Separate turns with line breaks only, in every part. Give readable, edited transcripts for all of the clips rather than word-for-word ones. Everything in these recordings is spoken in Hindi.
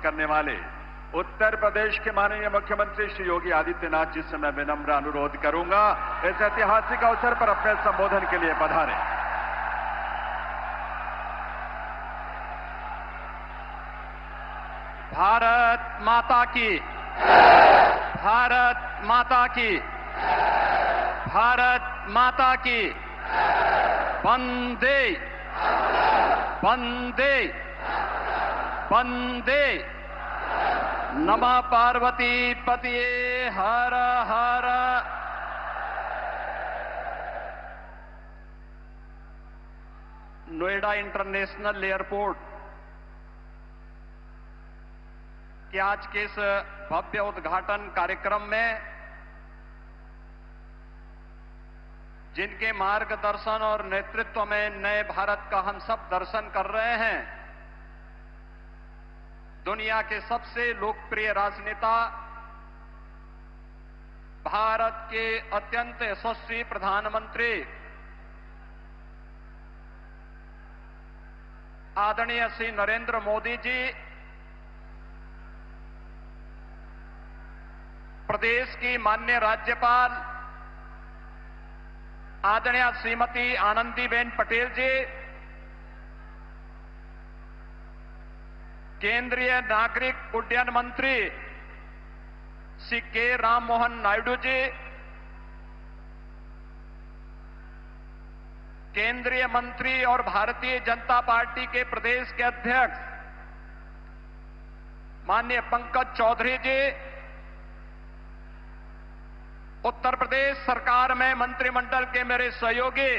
करने वाले उत्तर प्रदेश के माननीय मुख्यमंत्री श्री योगी आदित्यनाथ जी से मैं विनम्र अनुरोध करूंगा, इस ऐतिहासिक अवसर पर अपने संबोधन के लिए पधारें।
भारत माता की, भारत माता की, भारत माता की, वंदे वंदे वंदे। नमः पार्वती पतिये हर हर। नोएडा इंटरनेशनल एयरपोर्ट के आज के इस भव्य उद्घाटन कार्यक्रम में जिनके मार्गदर्शन और नेतृत्व में नए भारत का हम सब दर्शन कर रहे हैं, दुनिया के सबसे लोकप्रिय राजनेता, भारत के अत्यंत यशस्वी प्रधानमंत्री आदरणीय श्री नरेंद्र मोदी जी, प्रदेश की माननीय राज्यपाल आदरणीय श्रीमती आनंदीबेन पटेल जी, केंद्रीय नागरिक उड्डयन मंत्री श्री के राम मोहन नायडू जी, केंद्रीय मंत्री और भारतीय जनता पार्टी के प्रदेश के अध्यक्ष माननीय पंकज चौधरी जी, उत्तर प्रदेश सरकार में मंत्रिमंडल के मेरे सहयोगी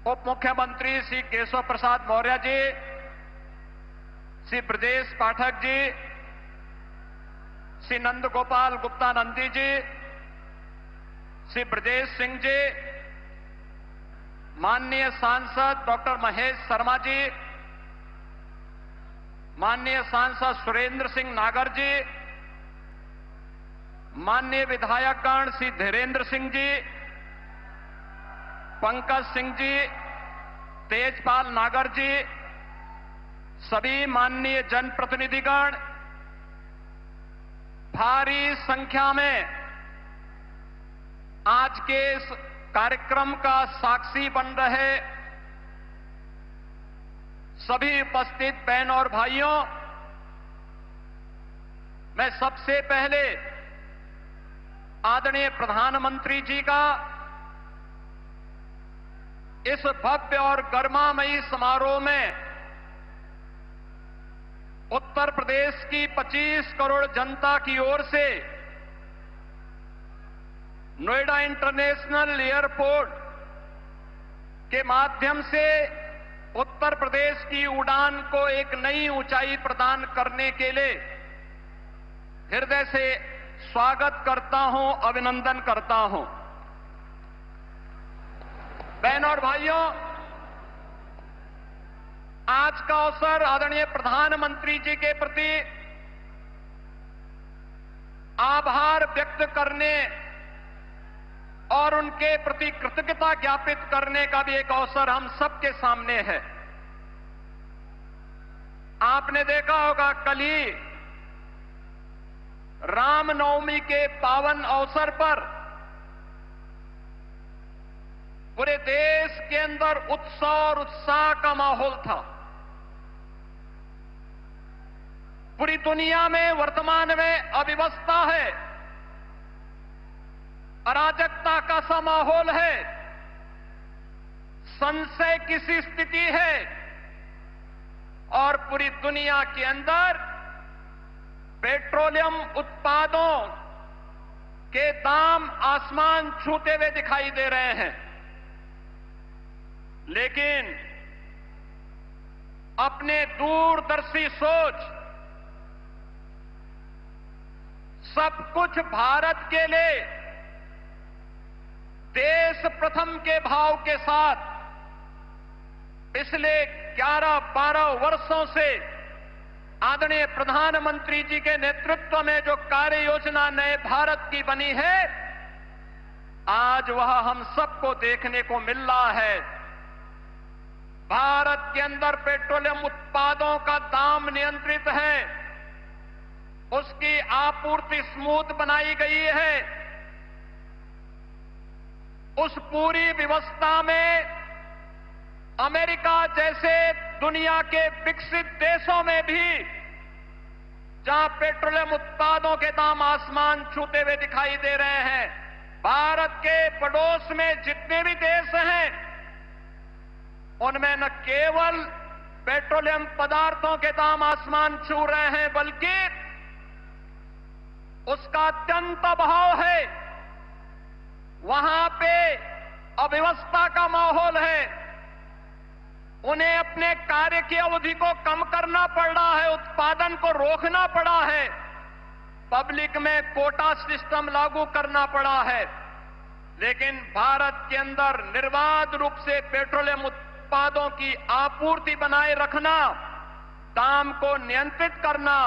उप मुख्यमंत्री श्री केशव प्रसाद मौर्य जी, श्री ब्रजेश पाठक जी, श्री नंद गोपाल गुप्ता नंदी जी, श्री ब्रजेश सिंह जी, माननीय सांसद डॉक्टर महेश शर्मा जी, माननीय सांसद सुरेंद्र सिंह नागर जी, माननीय विधायकगण श्री धीरेन्द्र सिंह जी, पंकज सिंह जी, तेजपाल नागर जी, सभी माननीय जनप्रतिनिधिगण, भारी संख्या में आज के इस कार्यक्रम का साक्षी बन रहे सभी उपस्थित बहन और भाइयों, मैं सबसे पहले आदरणीय प्रधानमंत्री जी का इस भव्य और गरिमामयी समारोह में उत्तर प्रदेश की 25 करोड़ जनता की ओर से नोएडा इंटरनेशनल एयरपोर्ट के माध्यम से उत्तर प्रदेश की उड़ान को एक नई ऊंचाई प्रदान करने के लिए हृदय से स्वागत करता हूं, अभिनंदन करता हूं। बहनों और भाइयों, आज का अवसर आदरणीय प्रधानमंत्री जी के प्रति आभार व्यक्त करने और उनके प्रति कृतज्ञता ज्ञापित करने का भी एक अवसर हम सबके सामने है। आपने देखा होगा, कल ही रामनवमी के पावन अवसर पर पूरे देश के अंदर उत्सव और उत्साह का माहौल था। पूरी दुनिया में वर्तमान में अव्यवस्था है, अराजकता का सा माहौल है, संशय की सी स्थिति है और पूरी दुनिया के अंदर पेट्रोलियम उत्पादों के दाम आसमान छूते हुए दिखाई दे रहे हैं। लेकिन अपने दूरदर्शी सोच, सब कुछ भारत के लिए देश प्रथम के भाव के साथ पिछले 11-12 वर्षों से आदरणीय प्रधानमंत्री जी के नेतृत्व में जो कार्य योजना नए भारत की बनी है, आज वह हम सबको देखने को मिल रहा है। भारत के अंदर पेट्रोलियम उत्पादों का दाम नियंत्रित है, उसकी आपूर्ति स्मूथ बनाई गई है। उस पूरी व्यवस्था में अमेरिका जैसे दुनिया के विकसित देशों में भी जहां पेट्रोलियम उत्पादों के दाम आसमान छूते हुए दिखाई दे रहे हैं, भारत के पड़ोस में जितने भी देश हैं उनमें न केवल पेट्रोलियम पदार्थों के दाम आसमान छू रहे हैं, बल्कि उसका अत्यंत अभाव है। वहां पे अव्यवस्था का माहौल है। उन्हें अपने कार्य की अवधि को कम करना पड़ रहा है, उत्पादन को रोकना पड़ा है, पब्लिक में कोटा सिस्टम लागू करना पड़ा है। लेकिन भारत के अंदर निर्बाध रूप से पेट्रोलियम उत्पादों की आपूर्ति बनाए रखना, दाम को नियंत्रित करना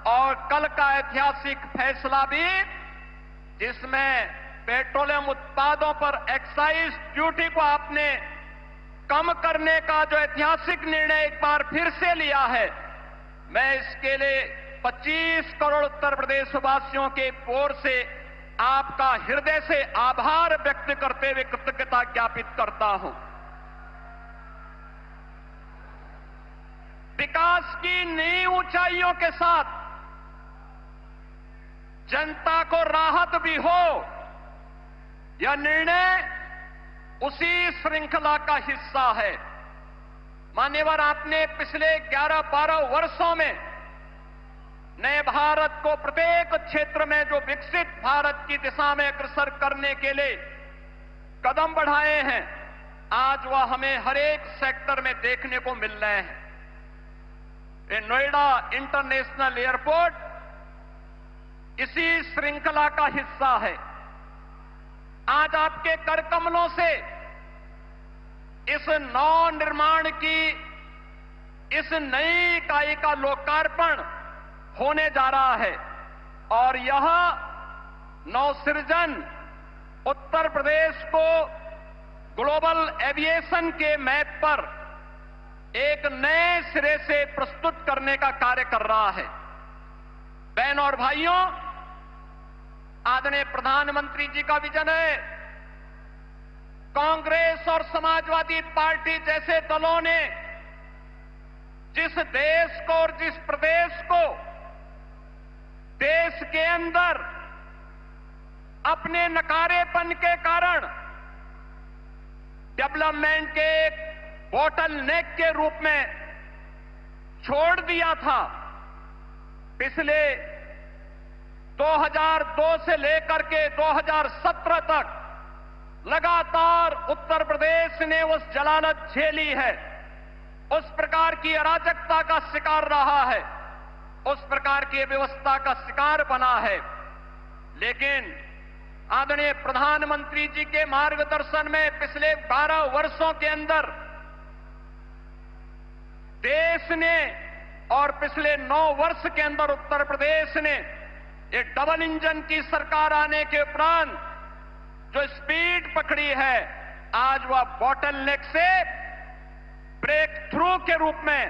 और कल का ऐतिहासिक फैसला भी जिसमें पेट्रोलियम उत्पादों पर एक्साइज ड्यूटी को आपने कम करने का जो ऐतिहासिक निर्णय एक बार फिर से लिया है, मैं इसके लिए 25 करोड़ उत्तर प्रदेश वासियों के ओर से आपका हृदय से आभार व्यक्त करते हुए कृतज्ञता ज्ञापित करता हूं। विकास की नई ऊंचाइयों के साथ जनता को राहत भी हो, यह निर्णय उसी श्रृंखला का हिस्सा है। मान्यवर, आपने पिछले 11-12 वर्षों में नए भारत को प्रत्येक क्षेत्र में जो विकसित भारत की दिशा में अग्रसर करने के लिए कदम बढ़ाए हैं, आज वह हमें हर एक सेक्टर में देखने को मिल रहे हैं। ये नोएडा इंटरनेशनल एयरपोर्ट इसी श्रृंखला का हिस्सा है। आज आपके कर कमलों से इस नव निर्माण की इस नई इकाई का लोकार्पण होने जा रहा है और यह नवसृजन उत्तर प्रदेश को ग्लोबल एविएशन के मैप पर एक नए सिरे से प्रस्तुत करने का कार्य कर रहा है। बहनों और भाइयों, आदरणीय प्रधानमंत्री जी का विजन है। कांग्रेस और समाजवादी पार्टी जैसे दलों ने जिस देश को और जिस प्रदेश को देश के अंदर अपने नकारेपन के कारण डेवलपमेंट के एक बॉटल नेक के रूप में छोड़ दिया था, पिछले 2002 से लेकर के 2017 तक लगातार उत्तर प्रदेश ने उस जलालत झेली है, उस प्रकार की अराजकता का शिकार रहा है, उस प्रकार की व्यवस्था का शिकार बना है। लेकिन आदरणीय प्रधानमंत्री जी के मार्गदर्शन में पिछले 12 वर्षों के अंदर देश ने और पिछले 9 वर्ष के अंदर उत्तर प्रदेश ने एक डबल इंजन की सरकार आने के उपरांत जो स्पीड पकड़ी है, आज वह बॉटल नेक से ब्रेक थ्रू के रूप में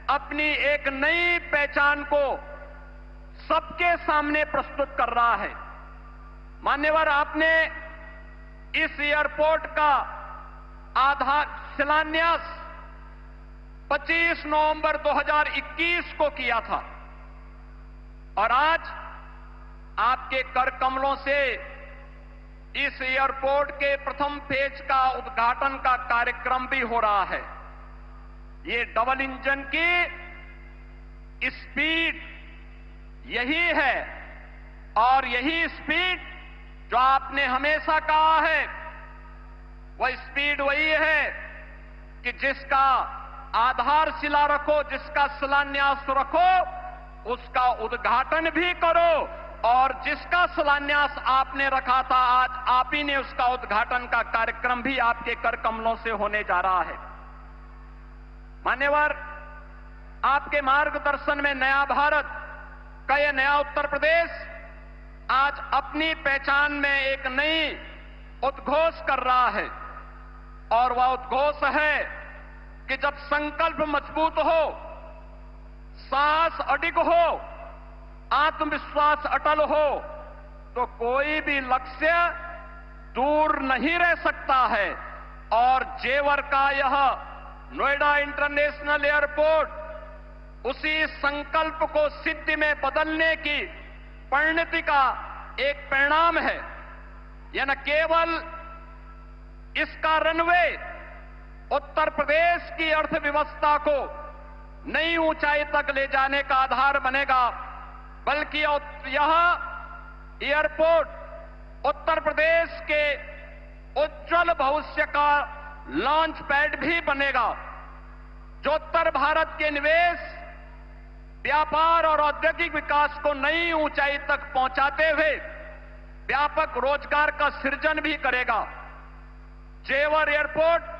अपनी एक नई पहचान को सबके सामने प्रस्तुत कर रहा है। मान्यवर, आपने इस एयरपोर्ट का शिलान्यास 25 नवंबर 2021 को किया था और आज आपके कर कमलों से इस एयरपोर्ट के प्रथम फेज का उद्घाटन का कार्यक्रम भी हो रहा है। ये डबल इंजन की स्पीड यही है और यही स्पीड जो आपने हमेशा कहा है, वह स्पीड वही है कि जिसका आधारशिला रखो, जिसका शिलान्यास रखो, उसका उद्घाटन भी करो और जिसका शिलान्यास आपने रखा था, आज आप ही ने उसका उद्घाटन का कार्यक्रम भी आपके कर कमलों से होने जा रहा है। मान्यवर, आपके मार्गदर्शन में नया भारत का यह नया उत्तर प्रदेश आज अपनी पहचान में एक नई उद्घोष कर रहा है और वह उद्घोष है कि जब संकल्प मजबूत हो, साहस अडिग हो, आत्मविश्वास अटल हो, तो कोई भी लक्ष्य दूर नहीं रह सकता है। और जेवर का यह नोएडा इंटरनेशनल एयरपोर्ट उसी संकल्प को सिद्धि में बदलने की परिणति का एक परिणाम है। यह न केवल इसका रनवे उत्तर प्रदेश की अर्थव्यवस्था को नई ऊंचाई तक ले जाने का आधार बनेगा, बल्कि यह एयरपोर्ट उत्तर प्रदेश के उज्जवल भविष्य का लॉन्च पैड भी बनेगा, जो उत्तर भारत के निवेश, व्यापार और औद्योगिक विकास को नई ऊंचाई तक पहुंचाते हुए व्यापक रोजगार का सृजन भी करेगा। जेवर एयरपोर्ट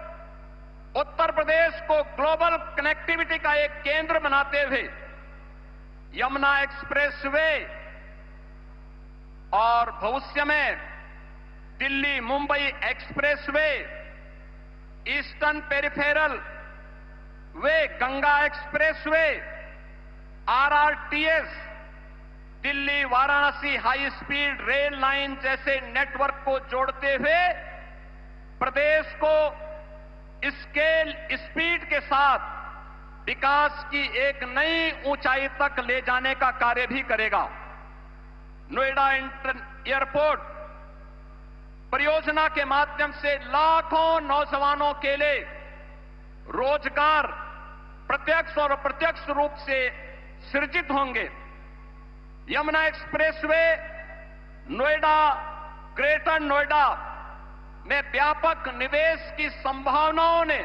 उत्तर प्रदेश को ग्लोबल कनेक्टिविटी का एक केंद्र बनाते हुए यमुना एक्सप्रेसवे और भविष्य में Delhi Mumbai expressway, eastern peripheral way, Ganga expressway, RRTS, Delhi Varanasi high speed rail line जैसे नेटवर्क को जोड़ते हुए प्रदेश को स्केल स्पीड के साथ विकास की एक नई ऊंचाई तक ले जाने का कार्य भी करेगा। नोएडा एयरपोर्ट परियोजना के माध्यम से लाखों नौजवानों के लिए रोजगार प्रत्यक्ष और अप्रत्यक्ष रूप से सृजित होंगे। यमुना एक्सप्रेसवे नोएडा, ग्रेटर नोएडा में व्यापक निवेश की संभावनाओं ने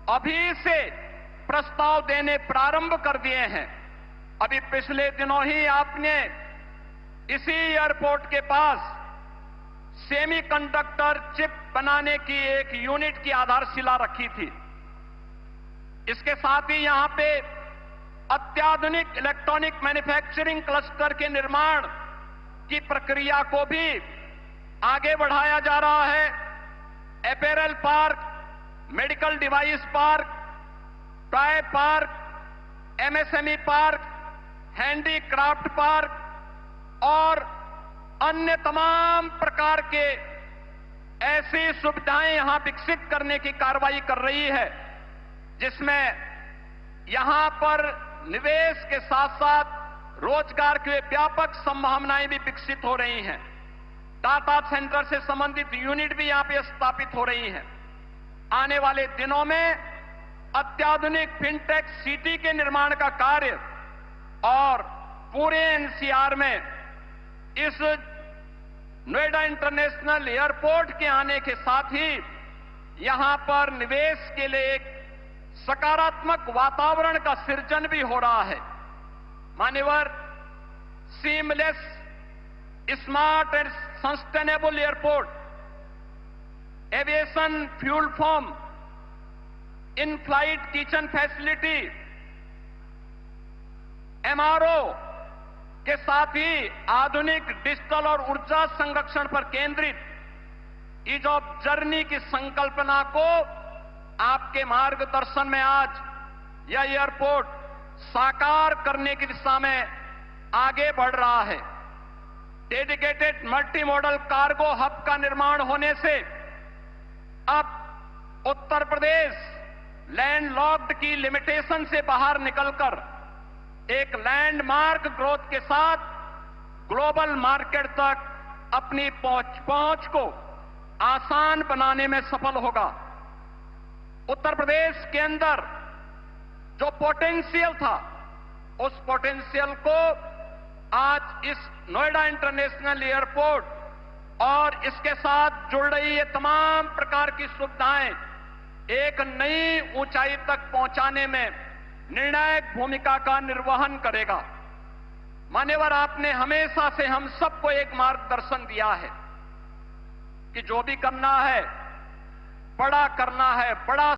अभी से प्रस्ताव देने प्रारंभ कर दिए हैं। अभी पिछले दिनों ही आपने इसी एयरपोर्ट के पास सेमीकंडक्टर चिप बनाने की एक यूनिट की आधारशिला रखी थी। इसके साथ ही यहां पे अत्याधुनिक इलेक्ट्रॉनिक मैन्युफैक्चरिंग क्लस्टर के निर्माण की प्रक्रिया को भी आगे बढ़ाया जा रहा है। Apparel park, medical device park, toy park, MSME park, handicraft park और अन्य तमाम प्रकार के ऐसी सुविधाएं यहां विकसित करने की कार्रवाई कर रही है, जिसमें यहां पर निवेश के साथ साथ रोजगार के व्यापक संभावनाएं भी विकसित हो रही हैं। डाटा सेंटर से संबंधित यूनिट भी यहां पे स्थापित हो रही हैं। आने वाले दिनों में अत्याधुनिक फिनटेक सिटी के निर्माण का कार्य और पूरे एनसीआर में इस नोएडा इंटरनेशनल एयरपोर्ट के आने के साथ ही यहां पर निवेश के लिए एक सकारात्मक वातावरण का सृजन भी हो रहा है। मान्यवर, seamless, smart and sustainable airport, aviation fuel form, in flight kitchen facility, MRO के साथ ही आधुनिक डिजिटल और ऊर्जा संरक्षण पर केंद्रित ईज ऑफ जर्नी की संकल्पना को आपके मार्गदर्शन में आज यह एयरपोर्ट साकार करने की दिशा में आगे बढ़ रहा है। Dedicated multi modal cargo hub का निर्माण होने से अब उत्तर प्रदेश लैंडलॉक्ड की लिमिटेशन से बाहर निकलकर एक लैंडमार्क ग्रोथ के साथ ग्लोबल मार्केट तक अपनी पहुंच को आसान बनाने में सफल होगा। उत्तर प्रदेश के अंदर जो पोटेंशियल था, उस पोटेंशियल को आज इस नोएडा इंटरनेशनल एयरपोर्ट और इसके साथ जुड़ रही ये तमाम प्रकार की सुविधाएं एक नई ऊंचाई तक पहुंचाने में निर्णायक भूमिका का निर्वहन करेगा। मान्यवर, आपने हमेशा से हम सबको एक मार्गदर्शन दिया है कि जो भी करना है, बड़ा करना है, बड़ा